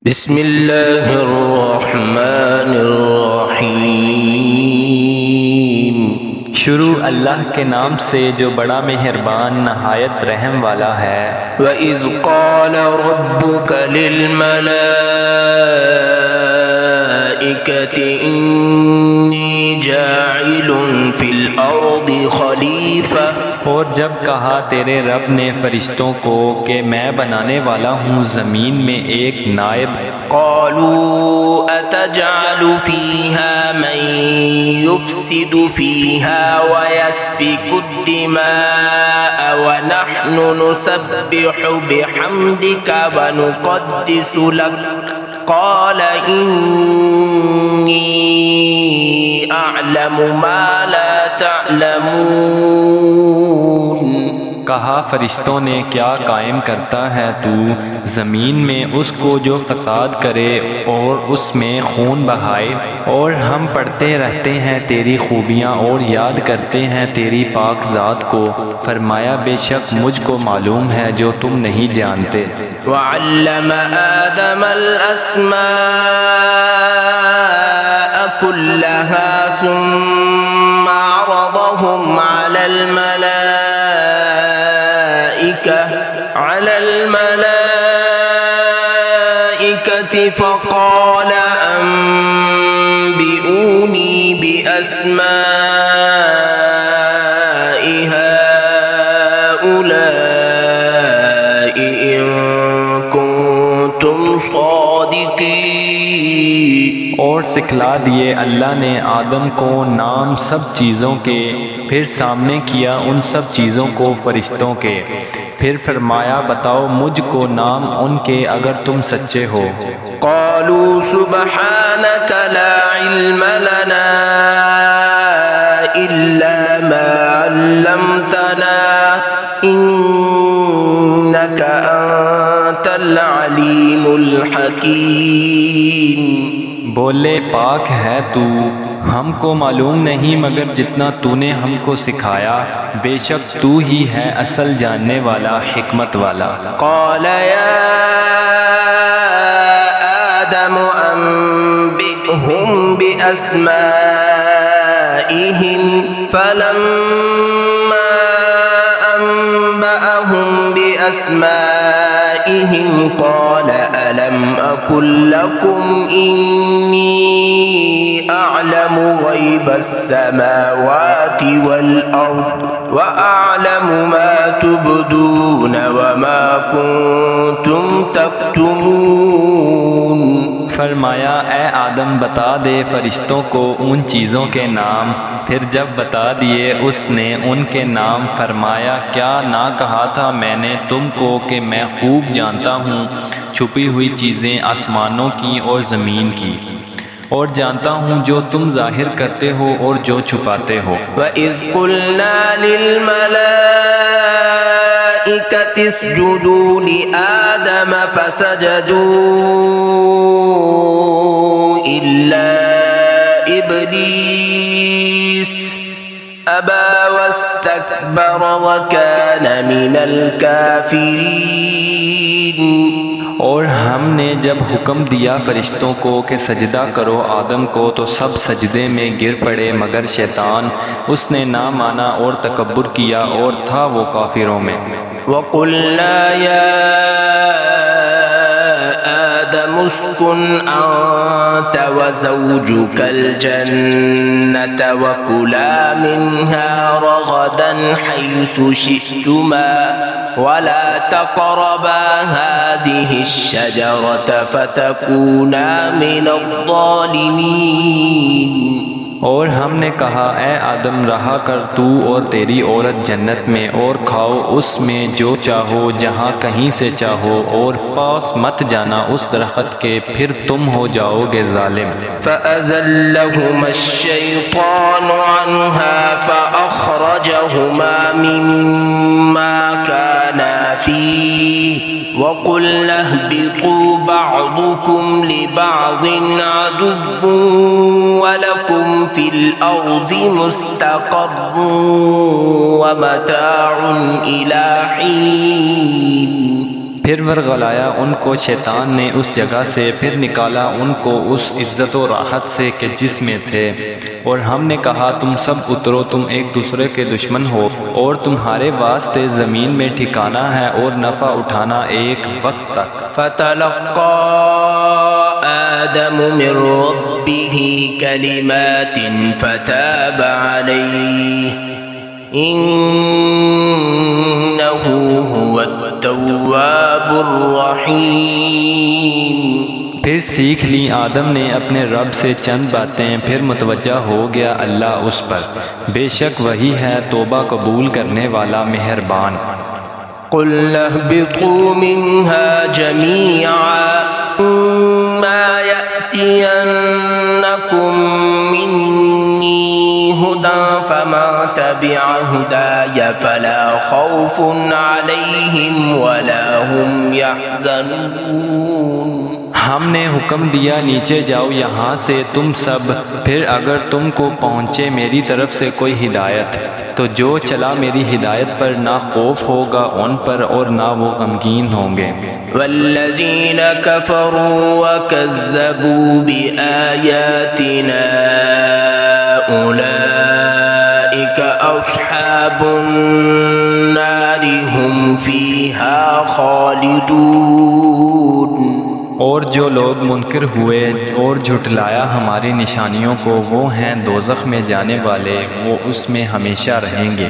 بسم اللہ الرحمن الرحیم۔ شروع اللہ کے نام سے جو بڑا مہربان نہایت رحم والا ہے۔ وَإِذْ قَالَ رَبُّكَ لِلْمَلَائِكَةِ إِنِّي جَاعِلٌ فِي الْأَرْضِ خَلِيفَةً، اور جب کہا تیرے رب نے فرشتوں کو کہ میں بنانے والا ہوں زمین میں ایک نائب۔ قالوا أتجعل فيها من يفسد فيها ويسفك الدماء ونحن نسبح بحمدك ونقدس لك قال إني أعلم ما لا تعلمون۔ کہا فرشتوں نے کیا قائم کرتا ہے تو زمین میں اس کو جو فساد کرے اور اس میں خون بہائے، اور ہم پڑھتے رہتے ہیں تیری خوبیاں اور یاد کرتے ہیں تیری پاک ذات کو۔ فرمایا بے شک مجھ کو معلوم ہے جو تم نہیں جانتے۔ وعلم آدم الأسماء كلها ثم عرضهم على الملائكة فقال أنبئوني بأسماء هؤلاء إن كنتم صادقين۔ اور سکھلا دیے اللہ نے آدم کو نام سب چیزوں کے، پھر سامنے کیا ان سب چیزوں کو فرشتوں کے، پھر فرمایا بتاؤ مجھ کو نام ان کے اگر تم سچے ہو۔ قالوا سبحانك لا علم لنا إلا ما علمتنا إنك أنت العليم الحكيم۔ بولے پاک ہے تو، ہم کو معلوم نہیں مگر جتنا تو نے ہم کو سکھایا، بے شک تو ہی ہے اصل جاننے والا حکمت والا۔ قال يا آدم أنبئهم بأسمائهم فلما أنبأهم بأسمائهم قال ألم أقل لكم إني أعلم غيب السماوات والأرض وأعلم ما تبدون وما كنتم تكتمون۔ فرمایا اے آدم بتا دے فرشتوں کو ان چیزوں کے نام، پھر جب بتا دیے اس نے ان کے نام، فرمایا کیا نہ کہا تھا میں نے تم کو کہ میں خوب جانتا ہوں چھپی ہوئی چیزیں آسمانوں کی اور زمین کی، اور جانتا ہوں جو تم ظاہر کرتے ہو اور جو چھپاتے ہو۔ وَإِذْ قُلْنَا لِلْمَلَائِكَةِ اسْجُدُوا لِآدَمَ فَسَجَدُوا إِلَّا إِبْلِيسَ أَبَى وَاسْتَكْبَرَ وَكَانَ مِنَ الْكَافِرِينَ۔ اور ہم نے جب حکم دیا فرشتوں کو کہ سجدہ کرو آدم کو تو سب سجدے میں گر پڑے مگر شیطان، اس نے نہ مانا اور تکبر کیا اور تھا وہ کافروں میں۔ وَقُلْنَا يَا آدَمُ اسْكُنْ أَنْتَ وَزَوْجُكَ الْجَنَّةَ وَكُلَا مِنْهَا رَغَدًا حَيْثُ شِئْتُمَا وَلَا تَقْرَبَا هَذِهِ الشَّجَرَةَ فَتَكُونَا مِنَ الظَّالِمِينَ۔ اور ہم نے کہا اے آدم رہا کر تو اور تیری عورت جنت میں، اور کھاؤ اس میں جو چاہو جہاں کہیں سے چاہو، اور پاس مت جانا اس درخت کے پھر تم ہو جاؤ گے ظالم۔ فَأَزَلَّهُمَا الشَّيْطَانُ عَنْهَا فَأَخْرَجَهُمَا مِمَّا كَانَا فِيهِ وَقُلْنَا اهْبِطُوا بَعْضُكُمْ لِبَعْضٍ عَدُوٌّ وَلَكُمْ فِي الْأَرْضِ مُسْتَقَرٌّ وَمَتَاعٌ إِلَىٰ حِينٍ۔ پھر ورغلایا ان کو شیطان نے اس جگہ سے، پھر نکالا ان کو اس عزت و راحت سے کہ جس میں تھے، اور ہم نے کہا تم سب اترو، تم ایک دوسرے کے دشمن ہو، اور تمہارے واسطے زمین میں ٹھکانہ ہے اور نفع اٹھانا ایک وقت تک۔ فتلقى آدم من ربه كلمات فتاب عليه إنه هو التواب الرحيم۔ پھر سیکھ لی آدم نے اپنے رب سے چند باتیں، پھر متوجہ ہو گیا اللہ اس پر، بے شک وہی ہے توبہ قبول کرنے والا مہربان۔ قُلْنَا اهْبِطُوا مِنْهَا جَمِيعًا إِمَّا يَأْتِيَنَّكُم مِّنِّي هُدًى فَمَن تَبِعَ هُدَايَ فَلَا خَوْفٌ عَلَيْهِمْ وَلَا هُمْ يَحْزَنُونَ۔ ہم نے حکم دیا نیچے جاؤ یہاں سے تم سب، پھر اگر تم کو پہنچے میری طرف سے کوئی ہدایت تو جو چلا میری ہدایت پر نہ خوف ہوگا ان پر اور نہ وہ غمگین ہوں گے۔ والذین کفروا وکذبوا بآیاتنا اولئک اصحاب النار هم فیہا خالدون۔ اور جو لوگ منکر ہوئے اور جھٹلایا ہماری نشانیوں کو وہ ہیں دوزخ میں جانے والے، وہ اس میں ہمیشہ رہیں گے۔